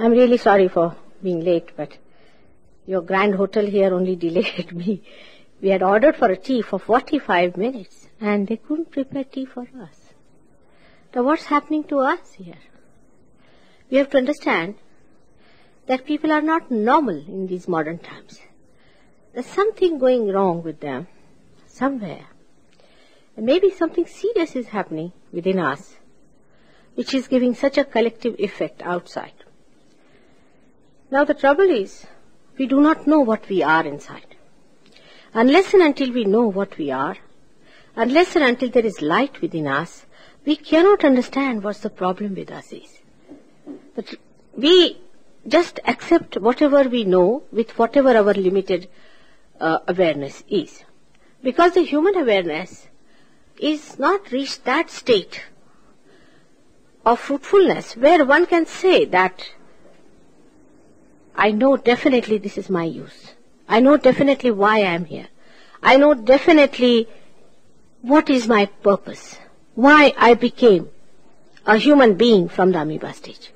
I'm really sorry for being late, but your grand hotel here only delayed me. We had ordered for a tea for 45 minutes, and they couldn't prepare tea for us. Now what's happening to us here? We have to understand that people are not normal in these modern times. There's something going wrong with them somewhere. And maybe something serious is happening within us, which is giving such a collective effect outside. Now the trouble is, we do not know what we are inside. Unless and until we know what we are, unless and until there is light within us, we cannot understand what the problem with us is. But we just accept whatever we know with whatever our limited awareness is. Because the human awareness is not reached that state of fruitfulness where one can say that I know definitely this is my use. I know definitely why I am here. I know definitely what is my purpose. Why I became a human being from the amoeba stage.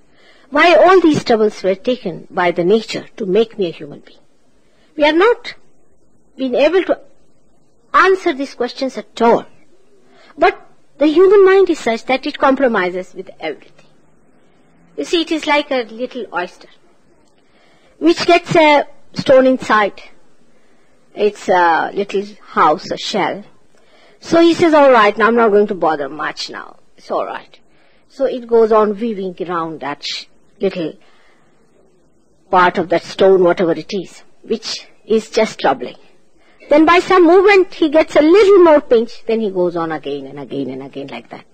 Why all these troubles were taken by the nature to make me a human being. We are not been able to answer these questions at all. But the human mind is such that it compromises with everything. You see, it is like a little oyster, which gets a stone inside its little house, a shell. So he says, all right, now I'm not going to bother much now. It's all right. So it goes on weaving around that little part of that stone, whatever it is, which is just troubling. Then by some movement he gets a little more pinch, then he goes on again and again and again like that.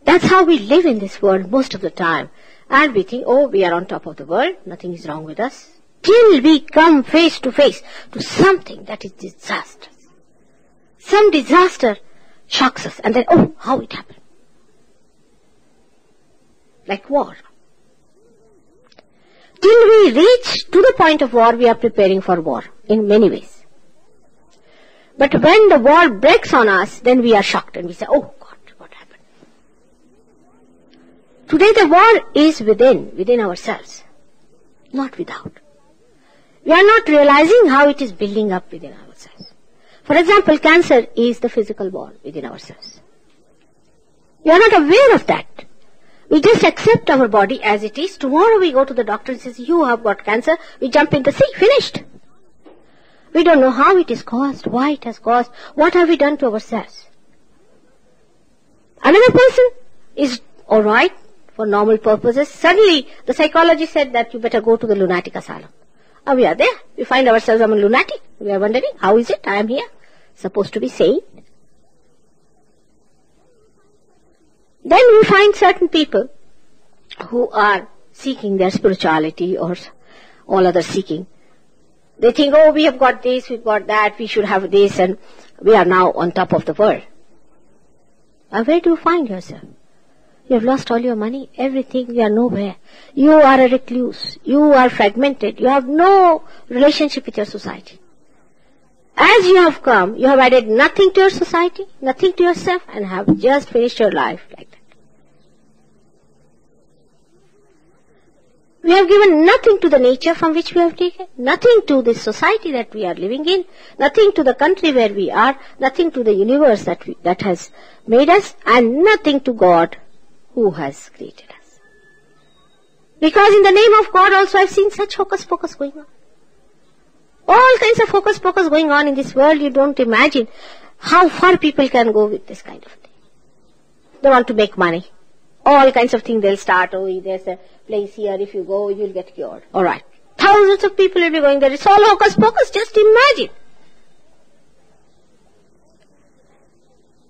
That's how we live in this world most of the time. And we think, oh, we are on top of the world, nothing is wrong with us. Till we come face to face to something that is disastrous. Some disaster shocks us, and then, oh, how it happened. Like war. Till we reach to the point of war, we are preparing for war in many ways. But when the war breaks on us, then we are shocked and we say, oh God, what happened? Today the war is within ourselves, not without. We are not realizing how it is building up within ourselves. For example, cancer is the physical war within ourselves. We are not aware of that. We just accept our body as it is. Tomorrow we go to the doctor and says, you have got cancer. We jump in the sea, finished. We don't know how it is caused, why it has caused, what have we done to ourselves. Another person is alright for normal purposes. Suddenly the psychologist said that you better go to the lunatic asylum. And we are there. We find ourselves among lunatic. We are wondering, how is it I am here? Supposed to be sane. Then we find certain people who are seeking their spirituality or all other seeking. They think, oh, we have got this, we've got that, we should have this, and we are now on top of the world. And where do you find yourself? You have lost all your money, everything, you are nowhere. You are a recluse, you are fragmented, you have no relationship with your society. As you have come, you have added nothing to your society, nothing to yourself, and have just finished your life like that. We have given nothing to the nature from which we have taken, nothing to this society that we are living in, nothing to the country where we are, nothing to the universe that has made us, and nothing to God who has created us. Because in the name of God also I have seen such hocus pocus going on. All kinds of hocus pocus going on in this world. You don't imagine how far people can go with this kind of thing. They want to make money. All kinds of things they'll start. Oh, there's a place here. If you go, you'll get cured. All right. Thousands of people will be going there. It's all hocus pocus. Just imagine.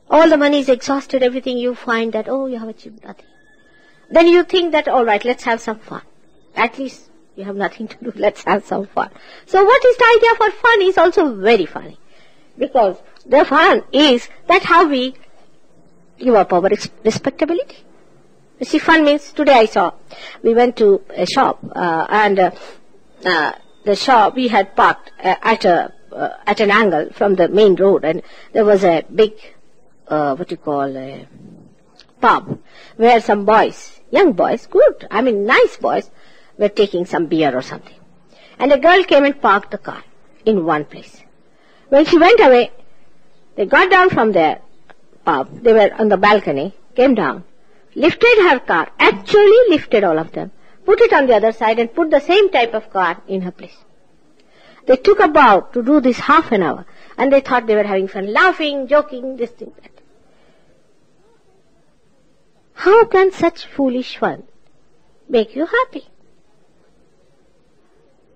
All the money is exhausted. Everything you find that, oh, you have achieved nothing. Then you think that, all right, let's have some fun. At least you have nothing to do. Let's have some fun. So what is the idea for fun is also very funny. Because the fun is that how we give up our respectability. You see, fun means, today we went to a shop, and the shop we had parked at an angle from the main road, and there was a big, a pub, where some boys young boys, good, nice boys, were taking some beer or something. And a girl came and parked the car in one place. When she went away, they got down from their pub, they were on the balcony, came down, lifted her car, actually lifted all of them, put it on the other side and put the same type of car in her place. They took a bow to do this half an hour, and they thought they were having fun, laughing, joking, this thing, that. How can such foolish fun make you happy?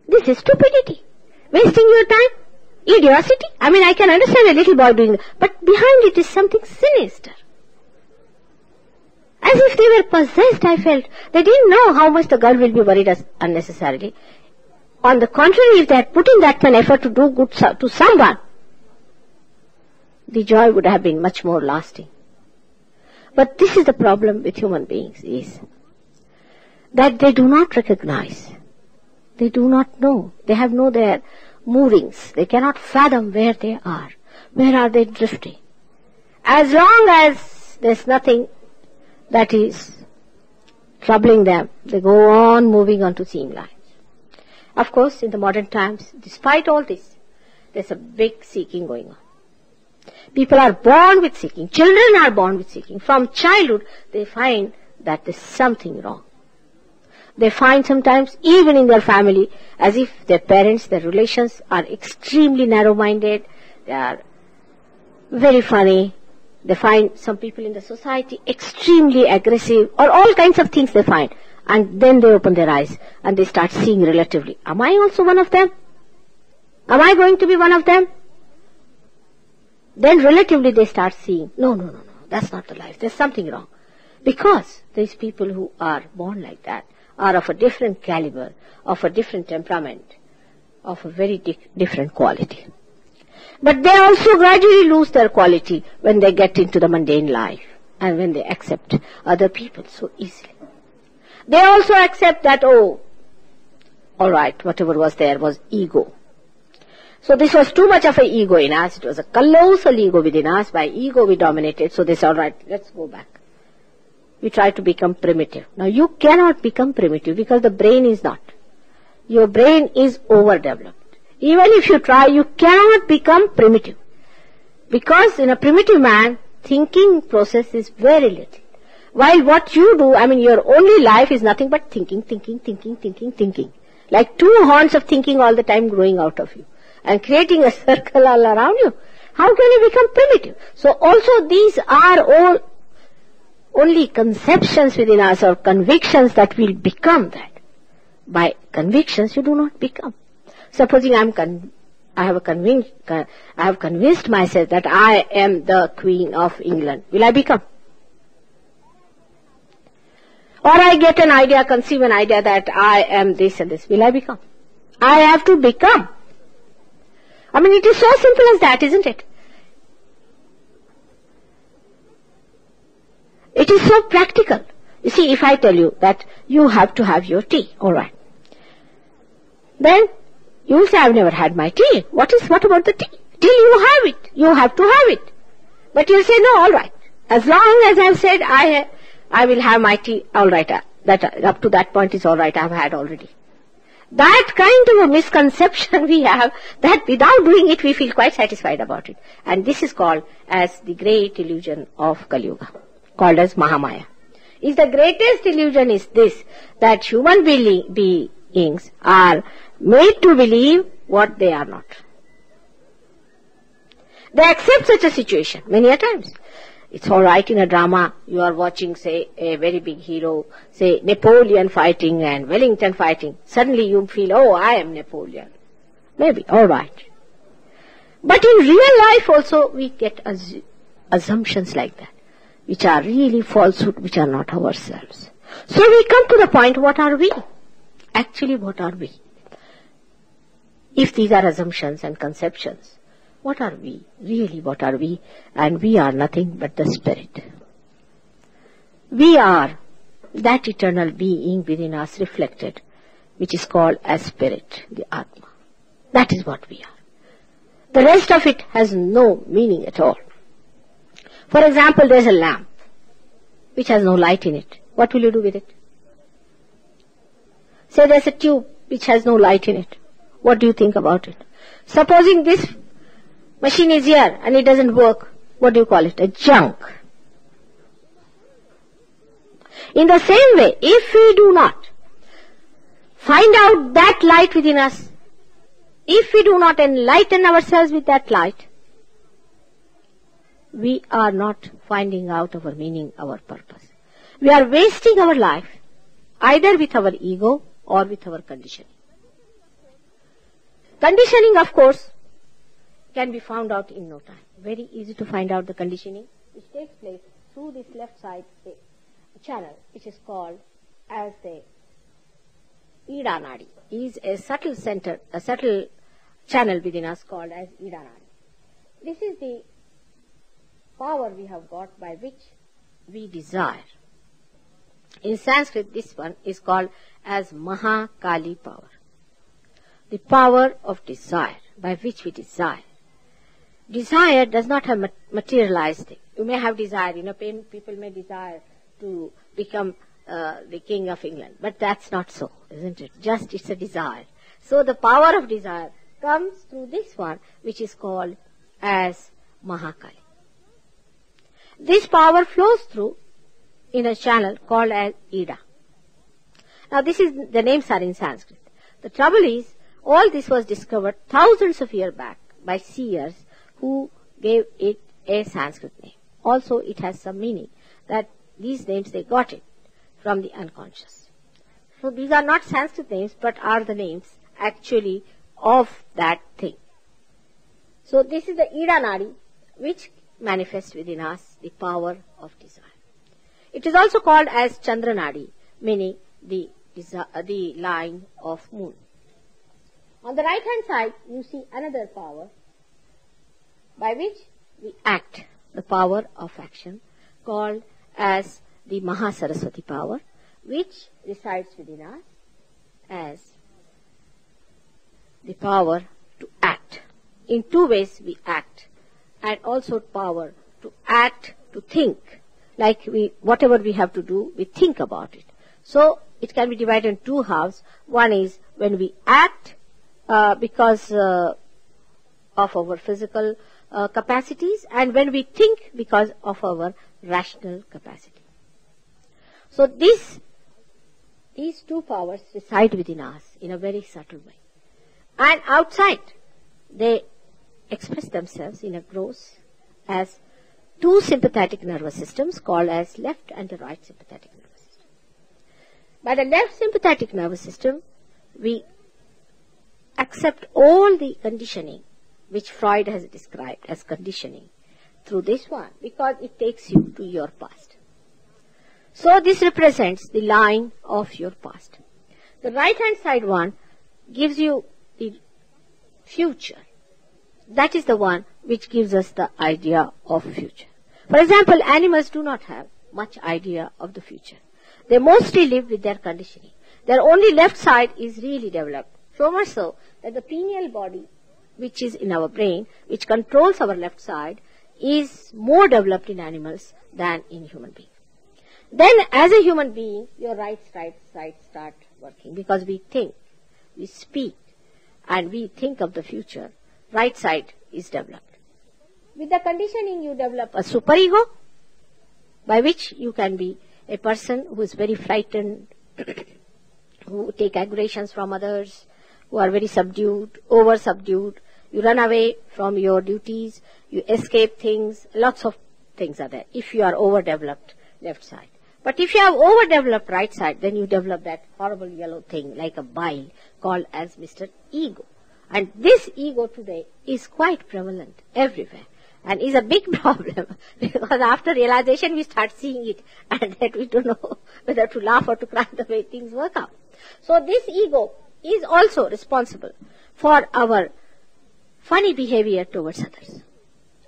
This is stupidity. Wasting your time. Idiocy. I can understand a little boy doing that, but behind it is something sinister. As if they were possessed, I felt. They didn't know how much the girl will be worried unnecessarily. On the contrary, if they had put in that much effort to do good to someone, the joy would have been much more lasting. But this is the problem with human beings, is that they do not recognize. They do not know. They have no their moorings. They cannot fathom where they are. Where are they drifting? As long as there's nothing that is troubling them, they go on moving on to seam lines. Of course, in the modern times, despite all this, there's a big seeking going on. People are born with seeking. Children are born with seeking. From childhood, they find that there's something wrong. They find sometimes, even in their family, as if their parents, their relations are extremely narrow-minded, they are very funny. They find some people in the society extremely aggressive, or all kinds of things they find. And then they open their eyes and they start seeing relatively, am I also one of them? Am I going to be one of them? Then relatively they start seeing, no, that's not the life. There's something wrong. Because these people who are born like that are of a different caliber, of a different temperament, of a very different quality. But they also gradually lose their quality when they get into the mundane life and when they accept other people so easily. They also accept that, all right, whatever was there was ego. So this was too much of an ego in us. It was a colossal ego within us. By ego we dominated. So they said, all right, let's go back. We try to become primitive. Now you cannot become primitive because the brain is not. Your brain is overdeveloped. Even if you try, you cannot become primitive. Because in a primitive man, thinking process is very little. While what you do, your only life is nothing but thinking. Like two horns of thinking all the time growing out of you and creating a circle all around you. How can you become primitive? So also these are all only conceptions within us or convictions that will become that. By convictions you do not become. Supposing I have convinced myself that I am the Queen of England. Will I become? Or I get an idea, conceive an idea that I am this and this. Will I become? I have to become. It is so simple as that, isn't it? It is so practical. You see, if I tell you that you have to have your tea, all right. Then you will say, I've never had my tea. What about the tea? Till you have it. You have to have it. But you'll say, no, all right. As long as I've said I will have my tea, all right, that up to that point is all right, I've had already. That kind of a misconception we have, that without doing it we feel quite satisfied about it. And this is called as the great illusion of Kali Yuga, called as Mahamaya. Is the greatest illusion is this, that human beings are made to believe what they are not. They accept such a situation many a times. It's all right in a drama, you are watching, say, a very big hero, say, Napoleon fighting and Wellington fighting. Suddenly you feel, I am Napoleon. Maybe, all right. But in real life also we get assumptions like that, which are really falsehood, which are not ourselves. So we come to the point, what are we? Actually, what are we? If these are assumptions and conceptions, what are we? Really, what are we? And we are nothing but the spirit. We are that eternal being within us reflected, which is called as spirit, the Atma. That is what we are. The rest of it has no meaning at all. For example, there's a lamp which has no light in it. What will you do with it? Say there's a tube which has no light in it. What do you think about it? Supposing this machine is here and it doesn't work, what do you call it? A junk. In the same way, if we do not find out that light within us, if we do not enlighten ourselves with that light, we are not finding out our meaning, our purpose. We are wasting our life either with our ego or with our conditioning. Conditioning, of course, can be found out in no time. Very easy to find out the conditioning, which takes place through this left side channel, which is called as the Ida Nadi. Is a subtle center, a subtle channel within us called as Ida Nadi. This is the power we have got by which we desire. In Sanskrit, this one is called as Mahakali power. The power of desire, by which we desire. Desire does not have materialized thing. You may have desire, people may desire to become the king of England, but that's not so, isn't it? Just it's a desire. So the power of desire comes through this one, which is called as Mahakali. This power flows through in a channel called as Ida. Now the names are in Sanskrit. The trouble is, all this was discovered thousands of years back by seers who gave it a Sanskrit name. Also, it has some meaning that these names, they got it from the unconscious. So these are not Sanskrit names, but are the names actually of that thing. So this is the Ida Nadi, which manifests within us the power of desire. It is also called as Chandra Nadi, meaning the line of moon. On the right hand side, you see another power by which we act, the power of action, called as the Mahasaraswati power, which resides within us as the power to act. In two ways we act, and also power to act, to think. Like whatever we have to do, we think about it. So it can be divided in two halves. One is when we act because of our physical capacities, and when we think because of our rational capacity. So these two powers reside within us in a very subtle way. And outside, they express themselves in a gross as two sympathetic nervous systems called as left and the right sympathetic nervous system. By the left sympathetic nervous system, we accept all the conditioning which Freud has described as conditioning through this one, because it takes you to your past. So this represents the line of your past. The right hand side one gives you the future. That is the one which gives us the idea of future. For example, animals do not have much idea of the future. They mostly live with their conditioning. Their only left side is really developed. So much so that the pineal body, which is in our brain, which controls our left side, is more developed in animals than in human beings. Then as a human being, your right side starts working, because we think, we speak, and we think of the future. Right side is developed. With the conditioning, you develop a superego, by which you can be a person who is very frightened, who take aggressions from others, who are very subdued, over-subdued. You run away from your duties, you escape things, lots of things are there, if you are overdeveloped left side. But if you have overdeveloped right side, then you develop that horrible yellow thing like a bile called as Mr. Ego. And this ego today is quite prevalent everywhere and is a big problem, because after realization we start seeing it and that we don't know whether to laugh or to cry the way things work out. So this ego is also responsible for our funny behavior towards others.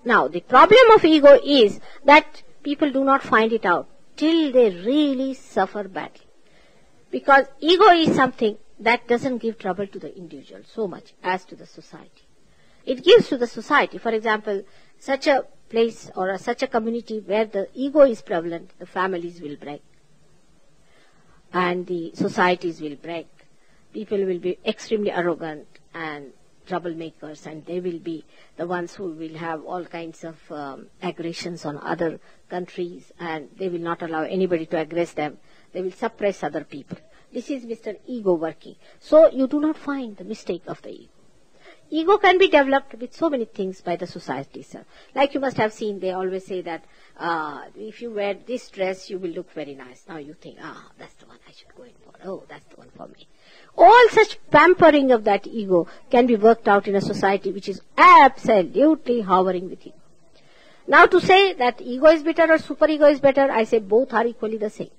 Now the problem of ego is that people do not find it out till they really suffer badly. Because ego is something that doesn't give trouble to the individual so much as to the society. It gives to the society, for example, such a place or such a community where the ego is prevalent, the families will break. and the societies will break. People will be extremely arrogant and troublemakers, and they will be the ones who will have all kinds of aggressions on other countries, and they will not allow anybody to aggress them. They will suppress other people. This is Mr. Ego working. So you do not find the mistake of the ego. Ego can be developed with so many things by the society, sir. Like you must have seen, they always say that if you wear this dress, you will look very nice. Now you think, that's the one I should go in for. Oh, that's the one for me. All such pampering of that ego can be worked out in a society which is absolutely hovering with you. Now to say that ego is better or superego is better, I say both are equally the same.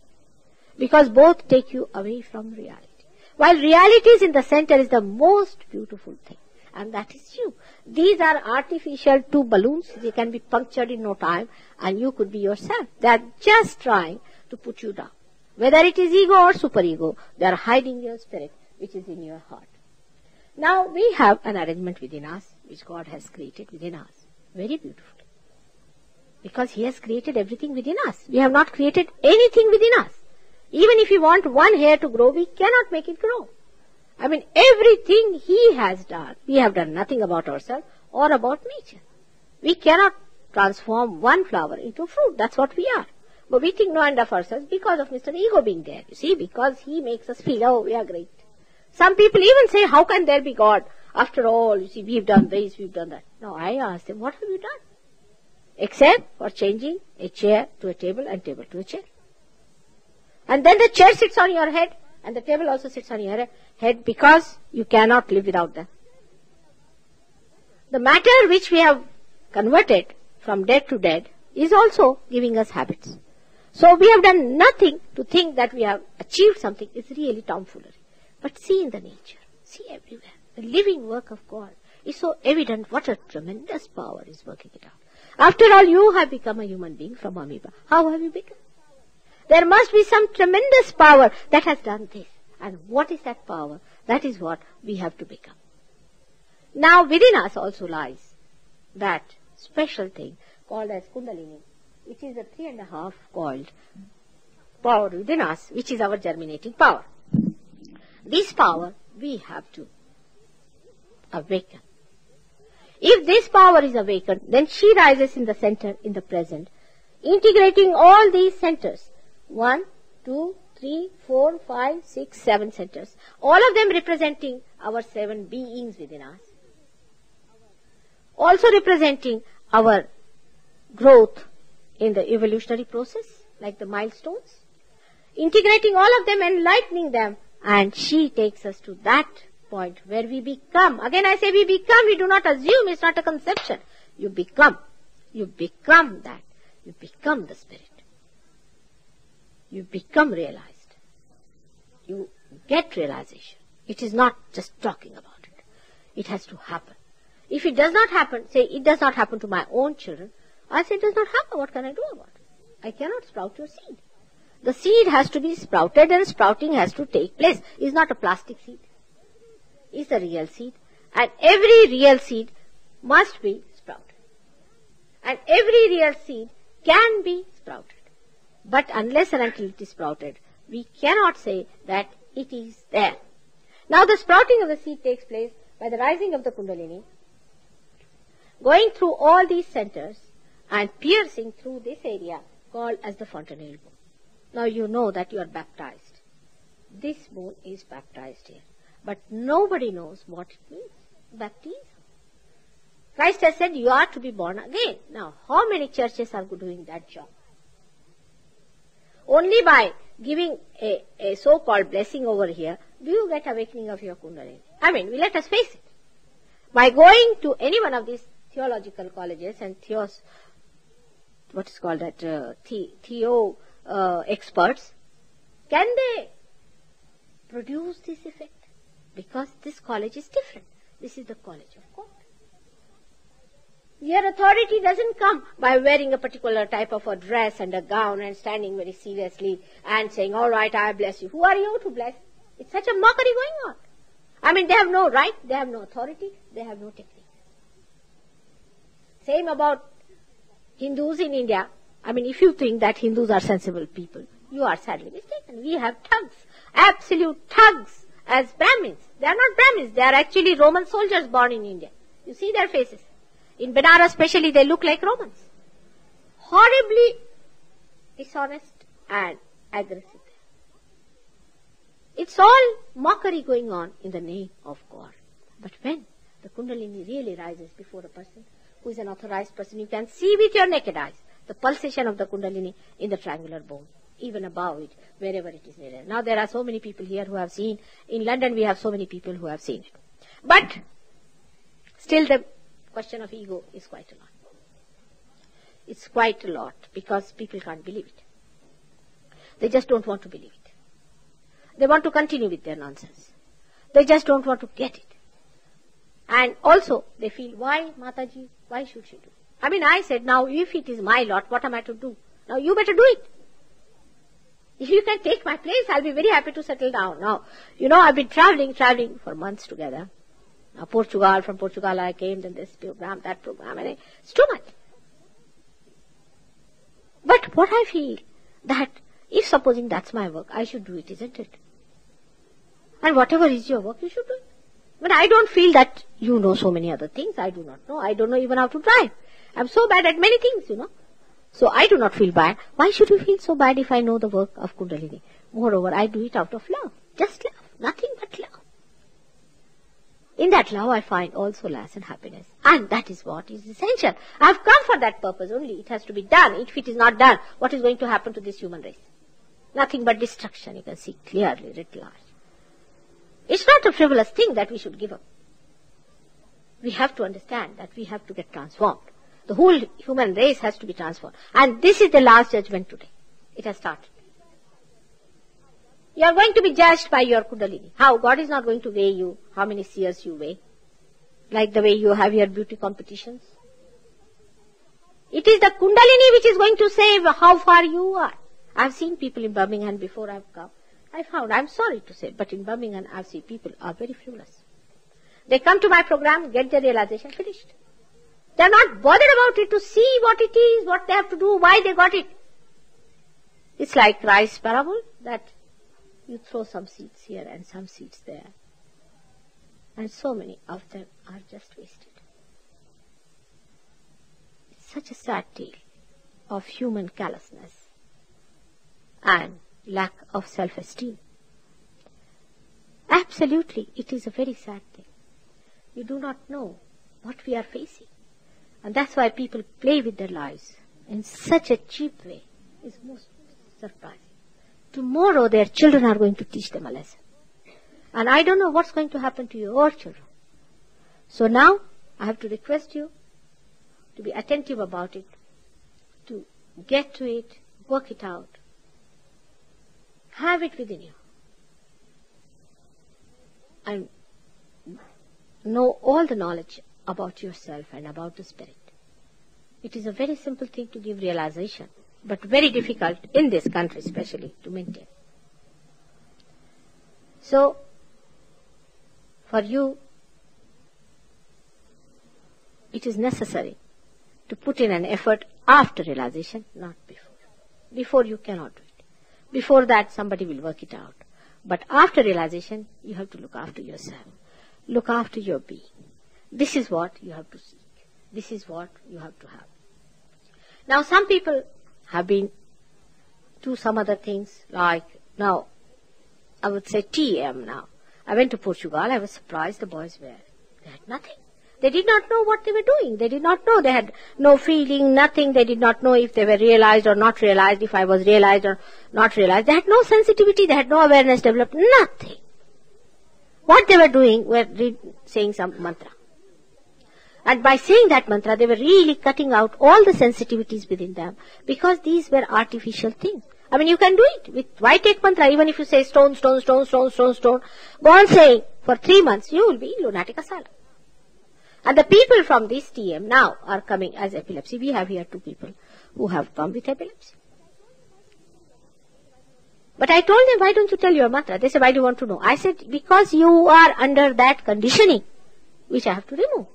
Because both take you away from reality. While reality is in the center is the most beautiful thing. And that is you. These are artificial two balloons. They can be punctured in no time, and you could be yourself. They are just trying to put you down. Whether it is ego or superego, they are hiding your spirit, which is in your heart. Now, we have an arrangement within us, which God has created within us. Very beautifully. Because He has created everything within us. We have not created anything within us. Even if we want one hair to grow, we cannot make it grow. I mean, everything He has done. We have done nothing about ourselves or about nature. We cannot transform one flower into a fruit. That's what we are. But we think no end of ourselves because of Mr. Ego being there. You see, because he makes us feel, oh, we are great. Some people even say, how can there be God? After all, you see, we've done this, we've done that. No, I ask them, what have you done? Except for changing a chair to a table and table to a chair. And then the chair sits on your head and the table also sits on your head because you cannot live without them. The matter which we have converted from dead to dead is also giving us habits. So we have done nothing to think that we have achieved something. It's really tomfoolery. But see in the nature, see everywhere. The living work of God is so evident what a tremendous power is working it out. After all, you have become a human being from amoeba. How have you become? There must be some tremendous power that has done this. And what is that power? That is what we have to become. Now within us also lies that special thing called as Kundalini, which is a 3.5 called power within us, which is our germinating power. This power we have to awaken. If this power is awakened, then she rises in the center in the present, integrating all these centers. 1, 2, 3, 4, 5, 6, 7 centers. All of them representing our 7 beings within us. Also representing our growth in the evolutionary process, like the milestones. Integrating all of them, enlightening them, and she takes us to that point where we become. Again I say we become, we do not assume, it's not a conception. You become. You become that. You become the spirit. You become realized. You get realization. It is not just talking about it. It has to happen. If it does not happen, say it does not happen to my own children, I say it does not happen. What can I do about it? I cannot sprout your seed. The seed has to be sprouted and sprouting has to take place. It's not a plastic seed. It's a real seed. And every real seed must be sprouted. And every real seed can be sprouted. But unless and until it is sprouted, we cannot say that it is there. Now the sprouting of the seed takes place by the rising of the Kundalini, going through all these centers and piercing through this area called as the fontanelle bone. Now you know that you are baptized. This bone is baptized here. But nobody knows what it means. Baptism. Christ has said you are to be born again. Now how many churches are doing that job? Only by giving a so-called blessing over here do you get awakening of your Kundalini. I mean, let us face it. By going to any one of these theological colleges and experts, can they produce this effect? Because this college is different. This is the college of God. Your authority doesn't come by wearing a particular type of a dress and a gown and standing very seriously and saying, all right, I bless you. Who are you to bless? It's such a mockery going on. I mean, they have no right, they have no authority, they have no technique. Same about Hindus in India. I mean, if you think that Hindus are sensible people, You are sadly mistaken. We have thugs, absolute thugs as Brahmins. They are not Brahmins. They are actually Roman soldiers born in India. You see their faces. In Benares especially, they look like Romans. Horribly dishonest and aggressive. It's all mockery going on in the name of God. But when the Kundalini really rises before a person who is an authorized person, you can see with your naked eyes the pulsation of the Kundalini in the triangular bone, even above it, wherever it is needed. Now there are so many people here who have seen. In London we have so many people who have seen it. But still the question of ego is quite a lot. It's quite a lot because people can't believe it. They just don't want to believe it. They want to continue with their nonsense. They just don't want to get it. And also they feel, why Mataji, why should she do? I mean, I said, now if it is my lot, what am I to do? Now you better do it. If you can take my place, I'll be very happy to settle down. Now, I've been traveling for months together. Now from Portugal I came, then this program, that program, and it's too much. But what I feel, that if supposing that's my work, I should do it, isn't it? And whatever is your work, you should do it. But I don't feel that you know so many other things. I do not know. I don't know even how to drive. I'm so bad at many things, So I do not feel bad. Why should you feel so bad if I know the work of Kundalini? Moreover, I do it out of love. Just love. Nothing but love. In that love, I find all solace and happiness. And that is what is essential. I have come for that purpose only. It has to be done. If it is not done, what is going to happen to this human race? Nothing but destruction. You can see clearly, writ large. It's not a frivolous thing that we should give up. We have to understand that we have to get transformed. The whole human race has to be transformed. And this is the last judgment today. It has started. You are going to be judged by your Kundalini. How? God is not going to weigh you, how many seers you weigh. Like the way you have your beauty competitions. It is the Kundalini which is going to say how far you are. I have seen people in Birmingham before I have come. I'm sorry to say, but in Birmingham I've seen people are very frivolous. They come to my program, get their realization, finished. They're not bothered about it to see what it is, what they have to do, why they got it. It's like rice parable, that you throw some seeds here and some seeds there. And so many of them are just wasted. It's such a sad tale of human callousness and lack of self-esteem. Absolutely, it is a very sad thing. You do not know what we are facing. And that's why people play with their lives in such a cheap way. It's most surprising. Tomorrow their children are going to teach them a lesson. And I don't know what's going to happen to your children. So now I have to request you to be attentive about it, to get to it, work it out. Have it within you. And know all the knowledge about yourself and about the spirit. It is a very simple thing to give realization, but very difficult in this country especially to maintain. So, for you, it is necessary to put in an effort after realization, not before. Before you cannot do it. Before that, somebody will work it out. But after realization, you have to look after yourself. Look after your being. This is what you have to seek. This is what you have to have. Now, some people have been to some other things, like now, I would say TM now. I went to Portugal. I was surprised the boys they had nothing. They did not know what they were doing. They did not know. They had no feeling, nothing. They did not know if they were realized or not realized, if I was realized or not realized. They had no sensitivity. They had no awareness developed. Nothing. What they were doing were saying some mantra. And by saying that mantra, they were really cutting out all the sensitivities within them, because these were artificial things. I mean, you can do it. Why take mantra? Even if you say stone, stone, stone, stone, stone, stone, go on saying for 3 months, you will be in lunatic asylum. And the people from this TM now are coming as epilepsy. We have here 2 people who have come with epilepsy. But I told them, why don't you tell your mantra? They said, why do you want to know? I said, because you are under that conditioning, which I have to remove.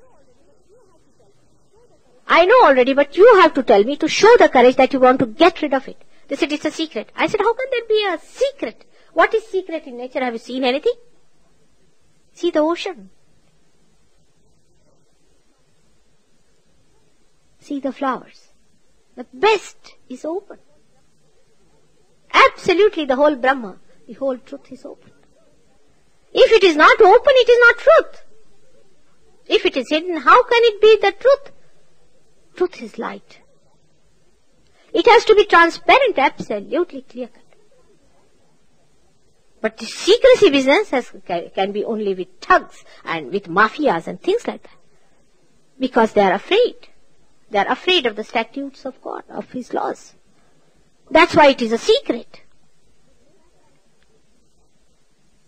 I know already, but you have to tell me to show the courage that you want to get rid of it. They said, it's a secret. I said, how can there be a secret? What is secret in nature? Have you seen anything? See the ocean. See the flowers. The best is open. Absolutely the whole Brahma, the whole truth is open. If it is not open, it is not truth. If it is hidden, how can it be the truth? Truth is light. It has to be transparent, absolutely clear-cut. But the secrecy business can be only with thugs and with mafias and things like that. Because they are afraid. They are afraid of the statutes of God, of His laws. That's why it is a secret.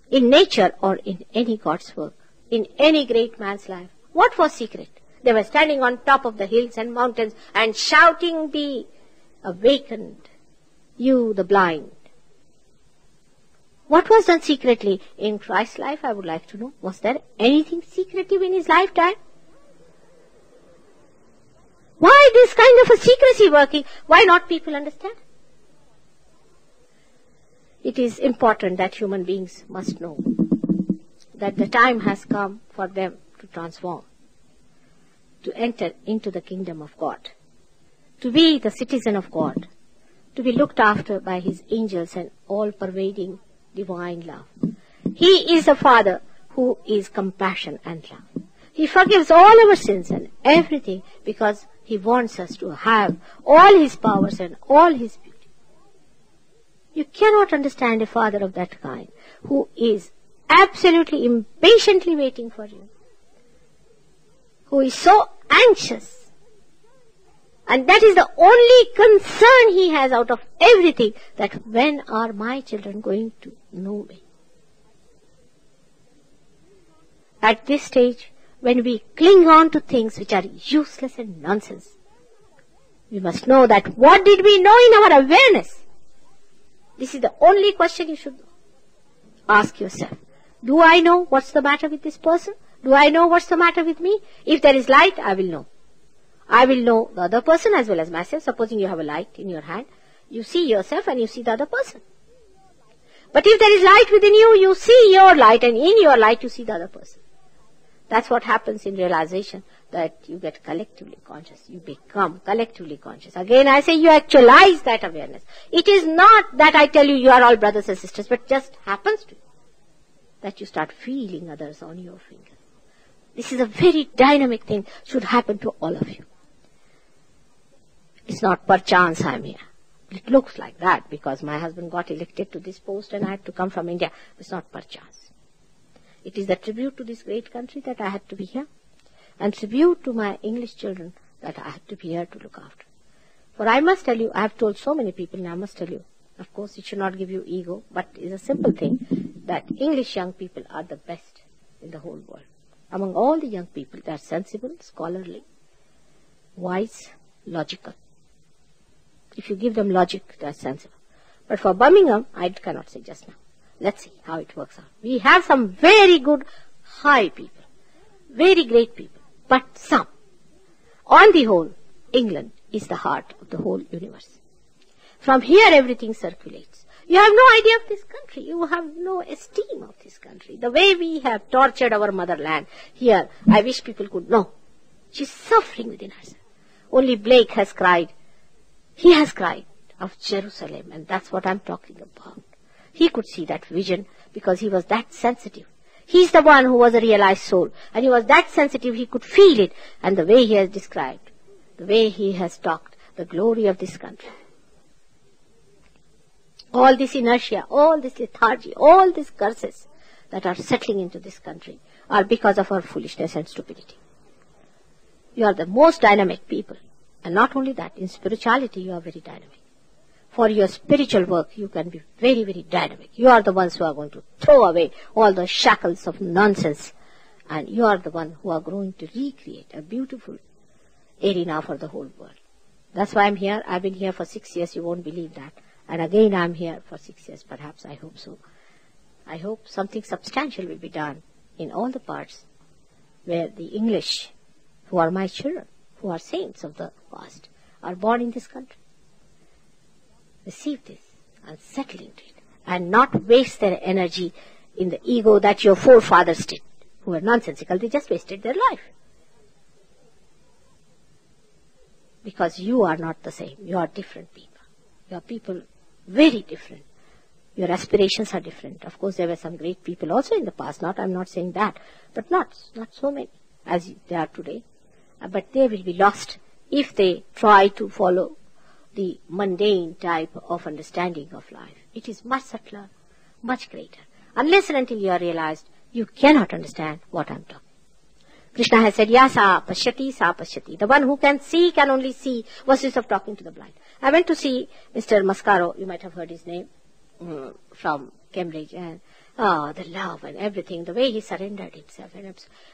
In nature or in any God's work, in any great man's life, what was secret? They were standing on top of the hills and mountains and shouting, be awakened, you the blind. What was done secretly in Christ's life? I would like to know. Was there anything secretive in His lifetime? Why this kind of a secrecy working? Why not people understand? It is important that human beings must know that the time has come for them to transform, to enter into the kingdom of God, to be the citizen of God, to be looked after by His angels and all-pervading divine love. He is a Father who is compassion and love. He forgives all our sins and everything because He wants us to have all His powers and all His beauty. You cannot understand a Father of that kind who is absolutely impatiently waiting for you, who is so anxious. And that is the only concern He has out of everything, that when are my children going to know me? At this stage, when we cling on to things which are useless and nonsense, we must know that what did we know in our awareness? This is the only question you should ask yourself. Do I know what's the matter with this person? Do I know what's the matter with me? If there is light, I will know. I will know the other person as well as myself. Supposing you have a light in your hand, you see yourself and you see the other person. But if there is light within you, you see your light, and in your light you see the other person. That's what happens in realization, that you get collectively conscious. You become collectively conscious. Again, I say you actualize that awareness. It is not that I tell you you are all brothers and sisters, but just happens to you that you start feeling others on your fingers. This is a very dynamic thing, should happen to all of you. It's not perchance I'm here. It looks like that because my husband got elected to this post and I had to come from India. It's not perchance. It is the tribute to this great country that I had to be here, and tribute to my English children that I had to be here to look after. For I must tell you, I have told so many people, and I must tell you, of course it should not give you ego, but it's a simple thing, that English young people are the best in the whole world. Among all the young people, they are sensible, scholarly, wise, logical. If you give them logic, they are sensible. But for Birmingham, I cannot say just now. Let's see how it works out. We have some very good, high people, very great people, but some. On the whole, England is the heart of the whole universe. From here, everything circulates. You have no idea of this country. You have no esteem of this country. The way we have tortured our motherland here, I wish people could know. She's suffering within herself. Only Blake has cried. He has cried of Jerusalem, and that's what I'm talking about. He could see that vision because he was that sensitive. He's the one who was a realized soul, and he was that sensitive he could feel it, and the way he has described, the way he has talked, the glory of this country. All this inertia, all this lethargy, all these curses that are settling into this country are because of our foolishness and stupidity. You are the most dynamic people, and not only that, in spirituality you are very dynamic. For your spiritual work, you can be very, very dynamic. You are the ones who are going to throw away all the shackles of nonsense, and you are the one who are going to recreate a beautiful arena for the whole world. That's why I'm here. I've been here for 6 years. You won't believe that. And again, I'm here for 6 years. Perhaps, I hope so. I hope something substantial will be done in all the parts where the English, who are my children, who are saints of the past, are born in this country. receive this and settle into it and not waste their energy in the ego that your forefathers did, who were nonsensical. They just wasted their life. Because you are not the same. You are different people. You are people very different. Your aspirations are different. Of course, there were some great people also in the past. I'm not saying that, but not so many as they are today. But they will be lost if they try to follow the mundane type of understanding of life. It is much subtler, much greater. Unless and until you are realized, you cannot understand what I am talking. Krishna has said, Ya sa pashyati, sa pashyati. The one who can see can only see. What's this of talking to the blind? I went to see Mr. Mascaro, you might have heard his name, from Cambridge, and the love and everything, the way he surrendered himself.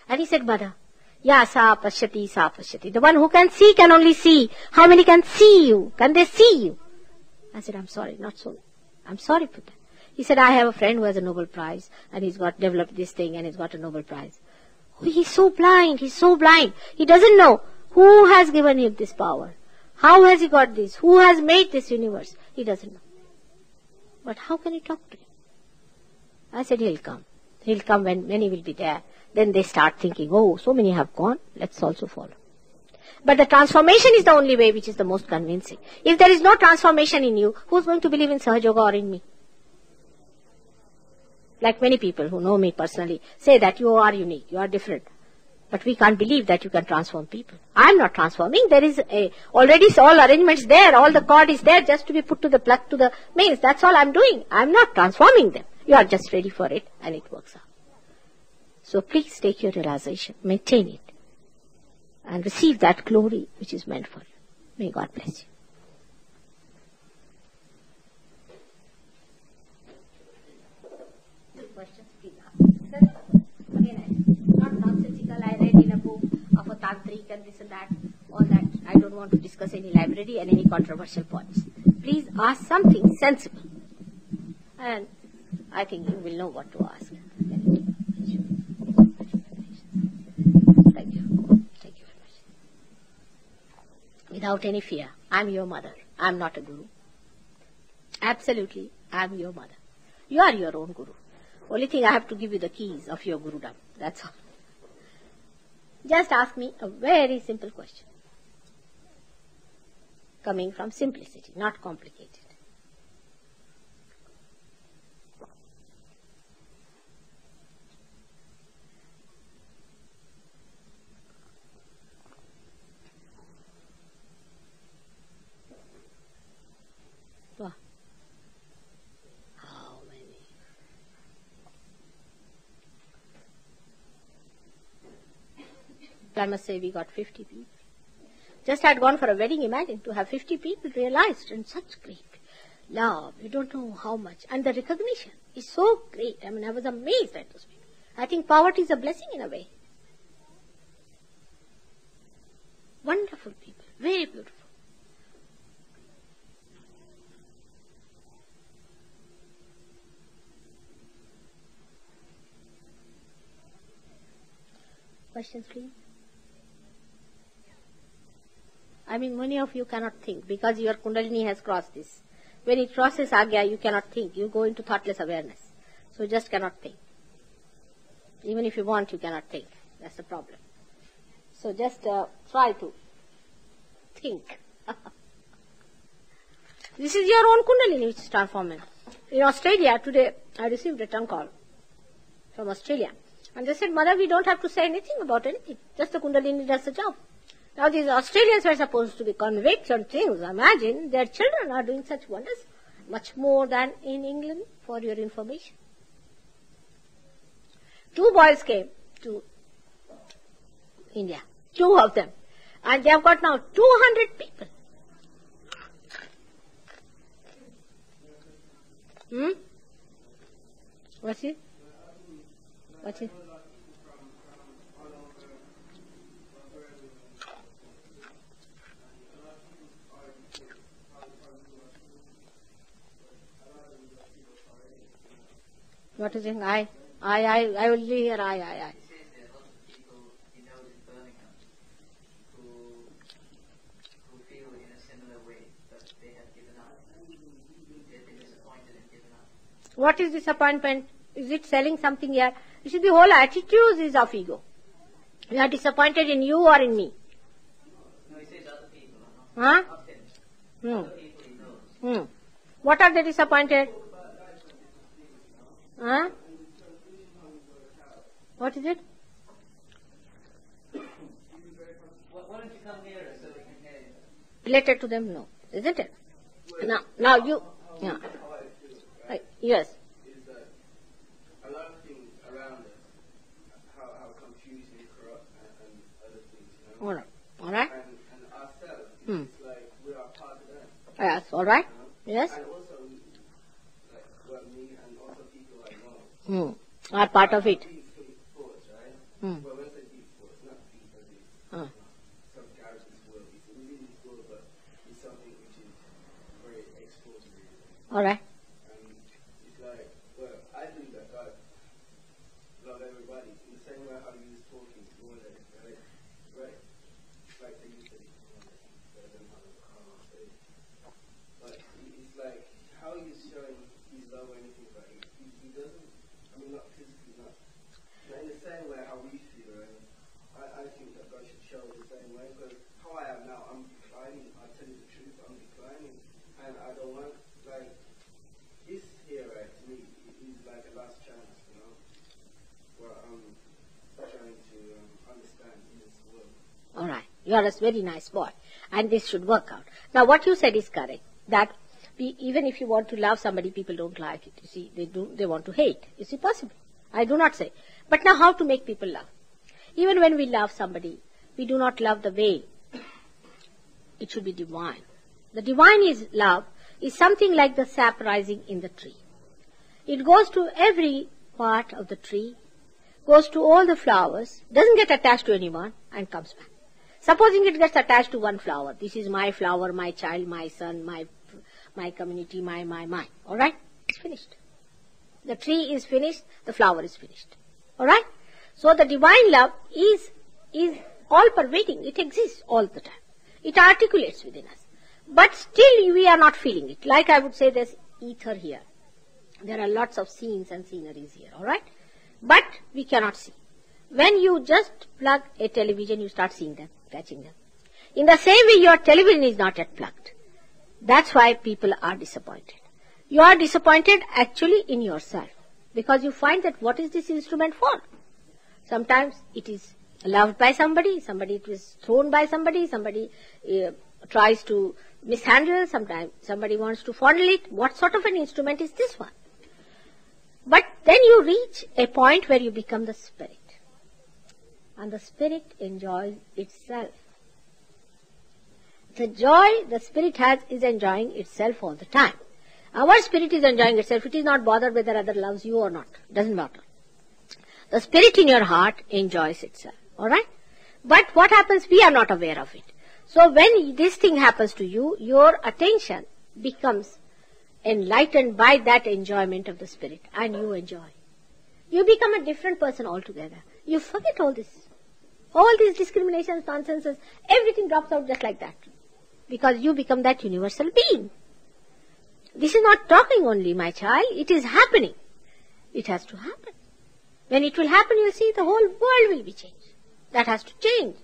And he said, Mother, Ya sa pashyati, sa pashyati. The one who can see can only see. How many can see you? Can they see you? I said, I'm sorry, not so. I'm sorry for that. He said, I have a friend who has a Nobel Prize, and he's got developed this thing, and he's got a Nobel Prize. Oh, he's so blind, He doesn't know who has given him this power. How has he got this? Who has made this universe? He doesn't know. But how can you talk to him? I said, he'll come. He'll come when many will be there. Then they start thinking, oh, so many have gone, let's also follow. But the transformation is the only way which is the most convincing. If there is no transformation in you, who's going to believe in Sahaja Yoga or in me? Like many people who know me personally say that you are unique, you are different. But we can't believe that you can transform people. I'm not transforming. There is already all arrangements there. All the cord is there just to be put to the plug to the mains. That's all I'm doing. I'm not transforming them. You are just ready for it and it works out. So please take your realization, maintain it, and receive that glory which is meant for you. May God bless you. Questions, please ask. Again, not nonsensical. I read in a book of a tantric and this and that, all that. I don't want to discuss any library and any controversial points. Please ask something sensible, and I think you will know what to ask. Thank you. Thank you very much. Without any fear, I'm your mother. I'm not a guru. Absolutely, I'm your mother. You are your own guru. Only thing I have to give you the keys of your Gurudam. That's all. Just ask me a very simple question. Coming from simplicity, not complicated. Wow. How many? I must say we got 50 people. Just had gone for a wedding, imagine, to have 50 people realized, and such great love. You don't know how much. And the recognition is so great. I mean, I was amazed at those people. I think poverty is a blessing in a way. Wonderful people. Very beautiful. Questions, please? I mean, many of you cannot think because your Kundalini has crossed this. When it crosses Agya, you cannot think. You go into thoughtless awareness. So you just cannot think. Even if you want, you cannot think. That's the problem. So just try to think. This is your own Kundalini which is transforming. In Australia, today, I received a tongue call from Australia. And they said, Mother, we don't have to say anything about anything. Just the Kundalini does the job. Now these Australians were supposed to be convicts on things. Imagine their children are doing such wonders. Much more than in England, for your information. 2 boys came to India. 2 of them. And they have got now 200 people. What's it? What's it? What is it? I will hear I. He says there are lots of people he knows in Birmingham who feel in a similar way that they have given up. What is disappointment? Is it selling something here? You see, the whole attitude is of ego. You are disappointed in you or in me? No, he says other people. Huh? Not him. Other people he knows. What are they disappointed? Huh? What is it? Why don't you come nearer so we can hear you? Related to them? No. Isn't it? Now you... Yeah. Yes. Is that a lot of things around us, how confused and corrupt and other things, you know? All right. And ourselves, it's like we are part of them. Yes, all right. You know? Yes. And also, like, well, me and also people I know. Are part of it. Deep thoughts, right? Well, when I say deep thoughts, not deep as in some character's world. It's within this world, but it's something which is very extraordinary. All right. And it's like, well, I think that God loves everybody in the same way how He was talking to one another, right? Right. It's like they used to better than how I say it. But it's like how He's showing His love or anything, but He doesn't, I mean, not physically, not in the same way how we feel, right? I think that God should show the same way, because how I am now, I'm declining. I tell you the truth, I'm declining, and I don't want, like, this here, right, to me, is like a last chance, you know, where I'm trying to understand in this world. All right. You are a very nice boy. And this should work out. Now, what you said is correct. That even if you want to love somebody, people don't like it. You see, they want to hate. Is it possible? I do not say. But now how to make people love? Even when we love somebody, we do not love the way it should be divine. The divine love is something like the sap rising in the tree. It goes to every part of the tree, goes to all the flowers, doesn't get attached to anyone, and comes back. Supposing it gets attached to one flower. This is my flower, my child, my son, my community, my. All right? It's finished. The tree is finished, the flower is finished. All right? So the divine love is all-pervading. It exists all the time. It articulates within us. But still we are not feeling it. Like I would say, there's ether here. There are lots of scenes and sceneries here. All right? But we cannot see. When you just plug a television, you start seeing them, catching them. In the same way, your television is not yet plugged. That's why people are disappointed. You are disappointed actually in yourself, because you find that what is this instrument for? Sometimes it is loved by somebody it was thrown by somebody tries to mishandle, sometimes somebody wants to fondle it. What sort of an instrument is this one? But then you reach a point where you become the spirit. And the spirit enjoys itself. The joy the spirit has is enjoying itself all the time. Our spirit is enjoying itself. It is not bothered whether other loves you or not. Doesn't matter. The spirit in your heart enjoys itself. Alright? But what happens? We are not aware of it. So when this thing happens to you, your attention becomes enlightened by that enjoyment of the spirit, and you enjoy. You become a different person altogether. You forget all this. All these discriminations, nonsenses, everything drops out just like that. Because you become that universal being. This is not talking only, my child. It is happening. It has to happen. When it will happen, you'll see the whole world will be changed. That has to change.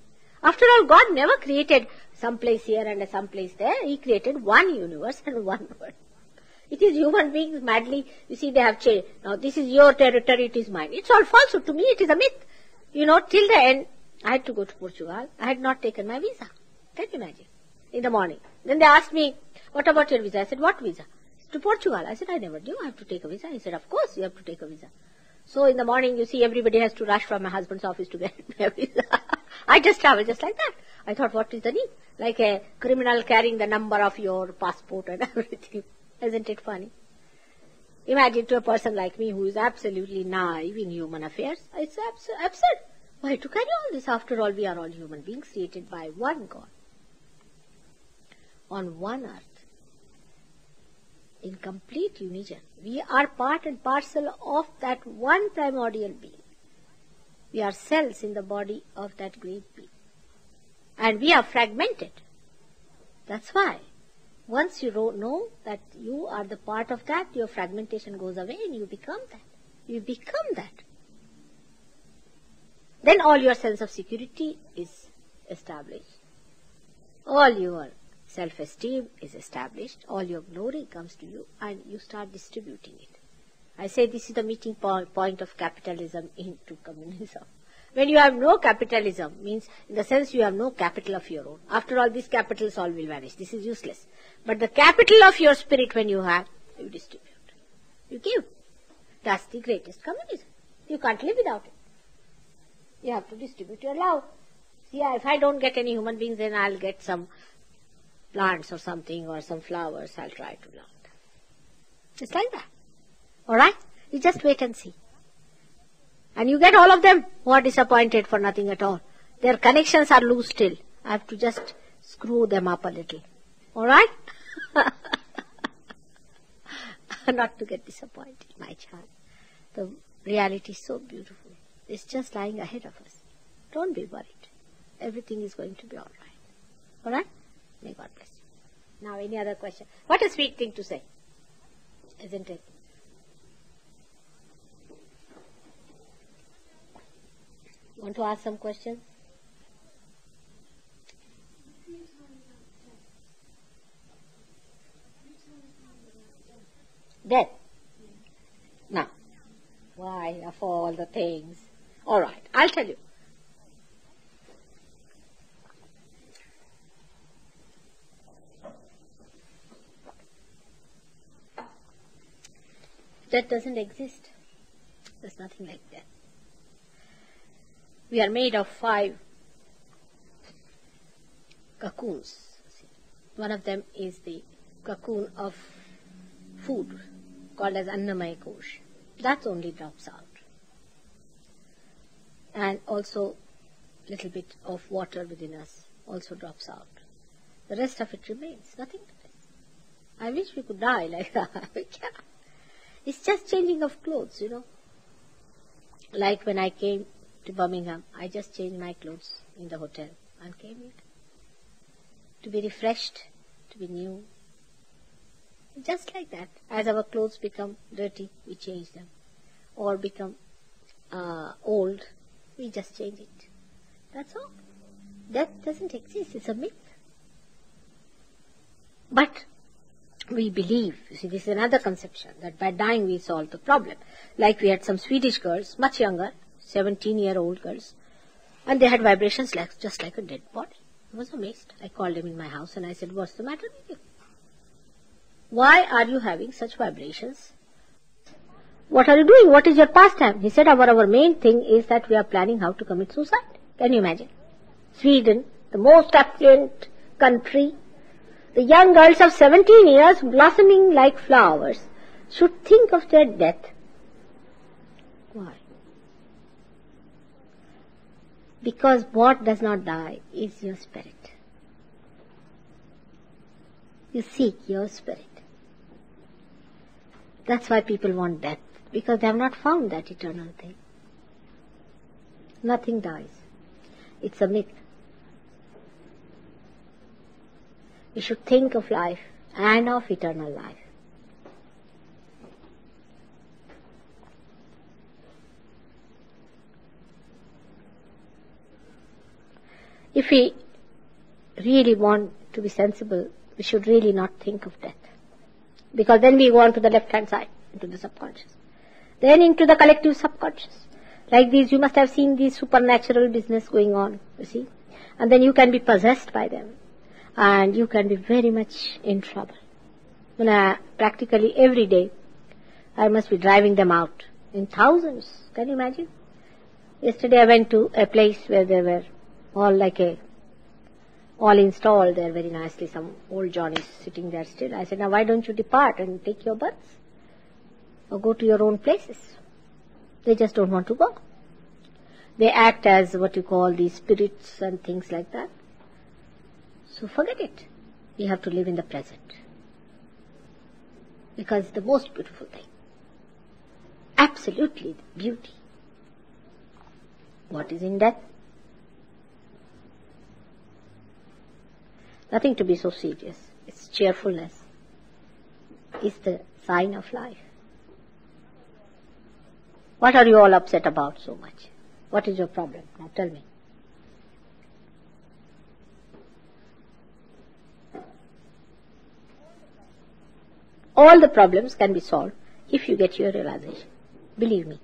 After all, God never created some place here and some place there. He created one universe and one world. It is human beings madly, you see, they have changed. Now, this is your territory, it is mine. It's all falsehood. To me, it is a myth. You know, till the end, I had to go to Portugal. I had not taken my visa. Can you imagine? In the morning. Then they asked me, what about your visa? I said, what visa? To Portugal. I said, I never knew I have to take a visa. He said, of course you have to take a visa. So in the morning, you see, everybody has to rush from my husband's office to get me a visa. I just travel just like that. I thought, what is the need? Like a criminal carrying the number of your passport and everything. Isn't it funny? Imagine to a person like me who is absolutely naive in human affairs. It's absurd. Why to carry all this? After all, we are all human beings created by one God. On one earth. In complete unison. We are part and parcel of that one primordial being. We are cells in the body of that great being. And we are fragmented. That's why Once you know that you are the part of that, your fragmentation goes away and you become that. You become that. Then all your sense of security is established. All your self-esteem is established. All your glory comes to you and you start distributing it. I say this is the meeting point of capitalism into communism. When you have no capitalism, means in the sense you have no capital of your own. After all, these capitals all will vanish. This is useless. But the capital of your spirit when you have, you distribute. You give. That's the greatest communism. You can't live without it. You have to distribute your love. See, if I don't get any human beings, then I'll get some plants or something or some flowers. I'll try to love them. It's like that. Alright? You just wait and see. And you get all of them who are disappointed for nothing at all. Their connections are loose still. I have to just screw them up a little. Alright? Not to get disappointed, my child. The reality is so beautiful. It's just lying ahead of us. Don't be worried. Everything is going to be alright. Alright? May God bless you. Now, any other question? What a sweet thing to say. Isn't it? Want to ask some questions? Death. Now, why of all the things? All right, I'll tell you. Death doesn't exist. There's nothing like death. We are made of 5 cocoons. One of them is the cocoon of food called as Annamaya Kosh. That only drops out. And also little bit of water within us also drops out. The rest of it remains. Nothing dies. I wish we could die like that. We can't. It's just changing of clothes, Like when I came to Birmingham, I just changed my clothes in the hotel and came here. To be refreshed, to be new. Just like that. As our clothes become dirty, we change them. Or become old, we just change it. That's all. Death doesn't exist. It's a myth. But we believe, you see, this is another conception, that by dying we solve the problem. Like we had some Swedish girls, much younger, 17-year-old girls, and they had vibrations just like a dead body. I was amazed. I called them in my house and I said, what's the matter with you? Why are you having such vibrations? What are you doing? What is your pastime? He said, our main thing is that we are planning how to commit suicide. Can you imagine? Sweden, the most affluent country, the young girls of 17 years blossoming like flowers should think of their death. Why? Because what does not die is your spirit. You seek your spirit. That's why people want death, because they have not found that eternal thing. Nothing dies. It's a myth. We should think of life and of eternal life. If we really want to be sensible, we should really not think of death. Because then we go on to the left-hand side, into the subconscious. Then into the collective subconscious. Like these, you must have seen these supernatural business going on, you see. And then you can be possessed by them. And you can be very much in trouble. Practically every day, I must be driving them out in thousands. Can you imagine? Yesterday I went to a place where they were all installed there very nicely. Some old Johnnies sitting there still. I said, now why don't you depart and take your berths? Or go to your own places? They just don't want to go. They act as what you call these spirits and things like that. So forget it. You have to live in the present. Because it's the most beautiful thing. Absolutely beauty. What is in death? Nothing to be so serious. Its cheerfulness is the sign of life. What are you all upset about so much? What is your problem? Now tell me. All the problems can be solved if you get your realization. Believe me.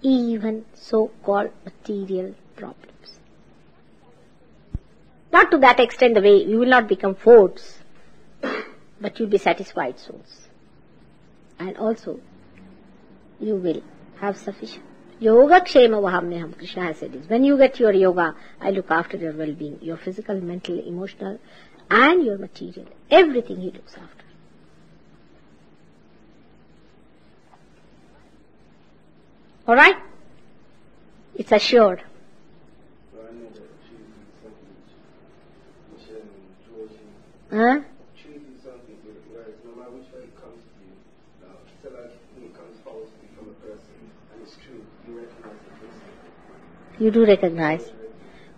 Even so-called material problems. Not to that extent the way you will not become Fords, but you will be satisfied souls. And also, you will have sufficient. Yoga kshema vahamneham, Krishna has said this. When you get your yoga, I look after your well-being, your physical, mental, emotional, and your material. Everything he looks after. Alright? It's assured. So I know that truth is something which Michelle and George Huh? truth is something whereas no matter which way it comes to you, so like when it comes falsely from a person and it's true, you recognize the person. You do recognize.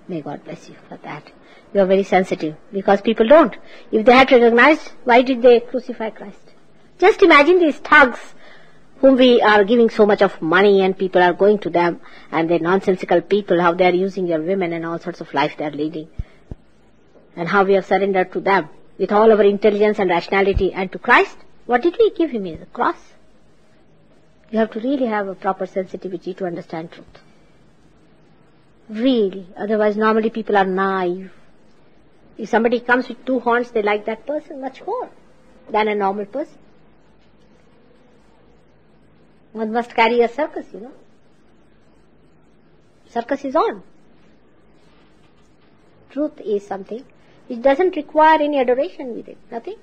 May God bless you for that. You are very sensitive because people don't. If they had recognized, why did they crucify Christ? Just imagine these thugs whom we are giving so much of money and people are going to them and they're nonsensical people, how they are using their women and all sorts of life they are leading. And how we have surrendered to them with all our intelligence and rationality and to Christ. What did we give him? The cross. You have to really have a proper sensitivity to understand truth. Really. Otherwise normally people are naive. If somebody comes with 2 horns, they like that person much more than a normal person. One must carry a circus, you know. Circus is on. Truth is something which doesn't require any adoration with it. Nothing.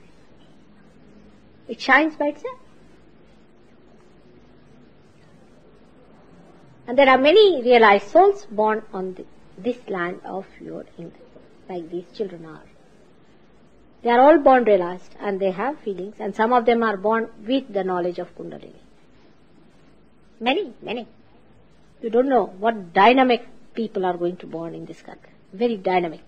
It shines by itself. And there are many realized souls born on this land of your England, like these children are. They are all born realized and they have feelings, and some of them are born with the knowledge of Kundalini. Many, many. You don't know what dynamic people are going to born in this country. Very dynamic.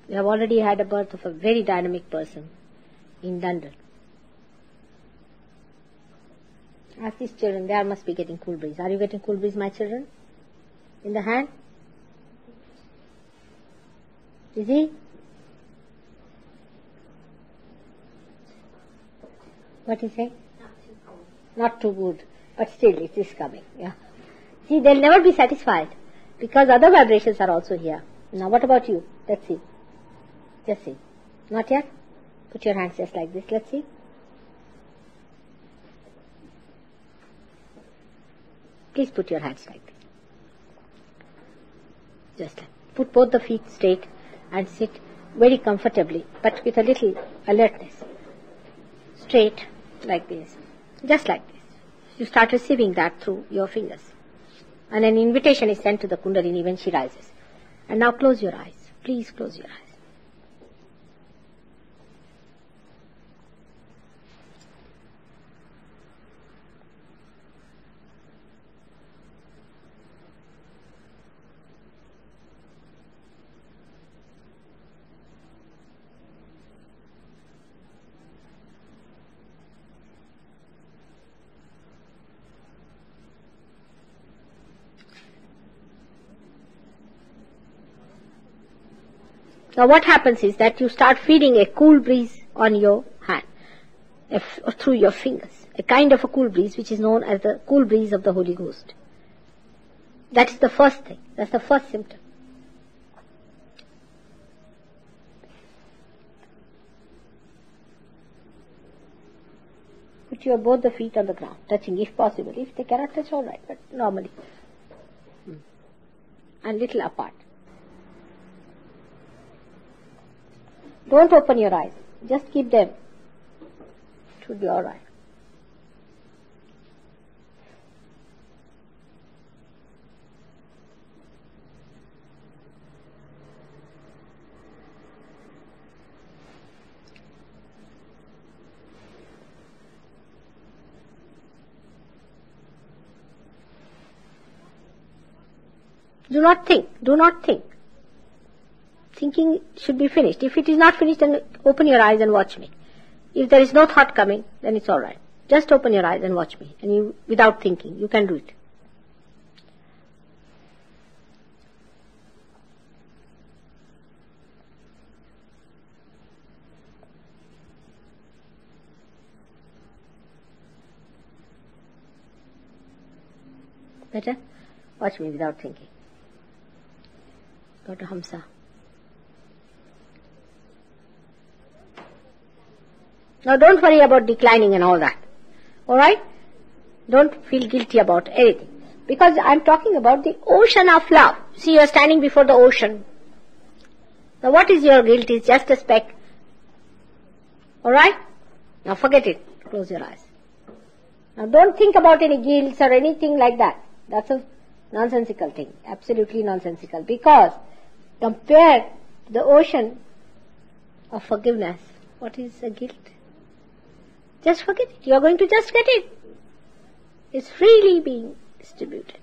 We have already had a birth of a very dynamic person in London. Ask these children, they must be getting cool breeze. Are you getting cool breeze, my children? In the hand? Is he? What is he? Not too good. But still it is coming. Yeah. See, they'll never be satisfied because other vibrations are also here. Now what about you? Let's see. Just see. Not yet? Put your hands just like this. Let's see. Please put your hands like this. Just like. Put both the feet straight and sit very comfortably, but with a little alertness. Straight like this. Just like this. You start receiving that through your fingers. And an invitation is sent to the Kundalini when she rises. And now close your eyes. Please close your eyes. Now what happens is that you start feeling a cool breeze on your hand, or through your fingers, a kind of a cool breeze which is known as the cool breeze of the Holy Ghost. That is the first thing, that's the first symptom. Put your both the feet on the ground, touching if possible. If they cannot touch, all right, but normally. And little apart. Don't open your eyes. Just keep them. It will be all right. Do not think. Do not think. Thinking should be finished. If it is not finished, then open your eyes and watch me. If there is no thought coming, then it's all right. Just open your eyes and watch me. And you, without thinking, you can do it. Better? Watch me without thinking. Go to Hamsa. Now don't worry about declining and all that. Alright? Don't feel guilty about anything. Because I'm talking about the ocean of love. See, you are standing before the ocean. Now what is your guilt? It's just a speck. Alright? Now forget it. Close your eyes. Now don't think about any guilt or anything like that. That's a nonsensical thing. Absolutely nonsensical. Because compared to the ocean of forgiveness, what is a guilt? Just forget it. You are going to just get it. It's freely being distributed.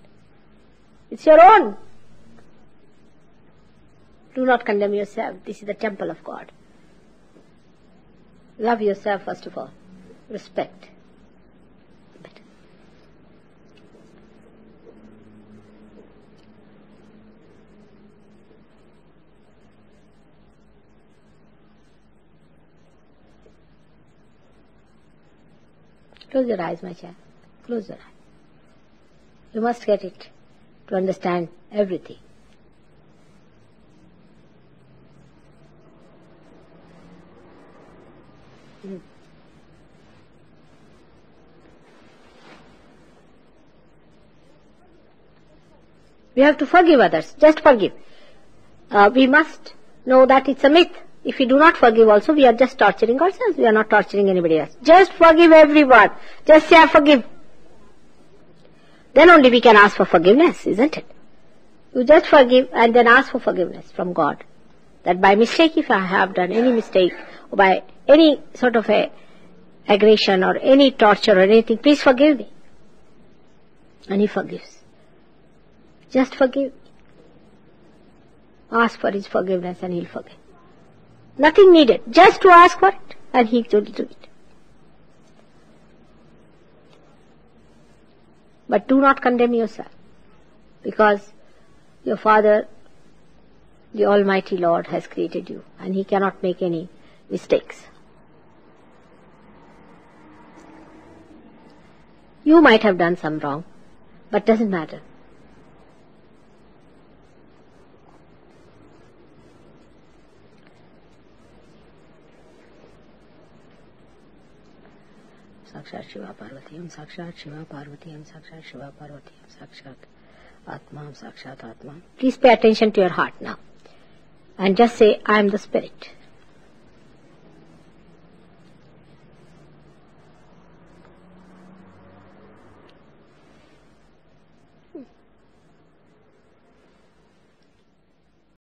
It's your own. Do not condemn yourself. This is the temple of God. Love yourself first of all. Respect. Better. Close your eyes, my child. Close your eyes. You must get it to understand everything. We have to forgive others. Just forgive. We must know that it's a myth. If we do not forgive also, we are just torturing ourselves. We are not torturing anybody else. Just forgive everyone. Just say, I forgive. Then only we can ask for forgiveness, isn't it? You just forgive and then ask for forgiveness from God. That by mistake, if I have done any mistake, or by any sort of a aggression or any torture or anything, please forgive me. And He forgives. Just forgive. Ask for His forgiveness and He'll forgive. Nothing needed. Just to ask for it and He will do it. But do not condemn yourself. Because your Father, the Almighty Lord, has created you and He cannot make any mistakes. You might have done some wrong, but doesn't matter. Sakshat Shiva Parvati, Sakshat Shiva Parvati, Sakshat Shiva Parvati, Sakshat Atma, Sakshat Atma. Please pay attention to your heart now. And just say, I am the Spirit.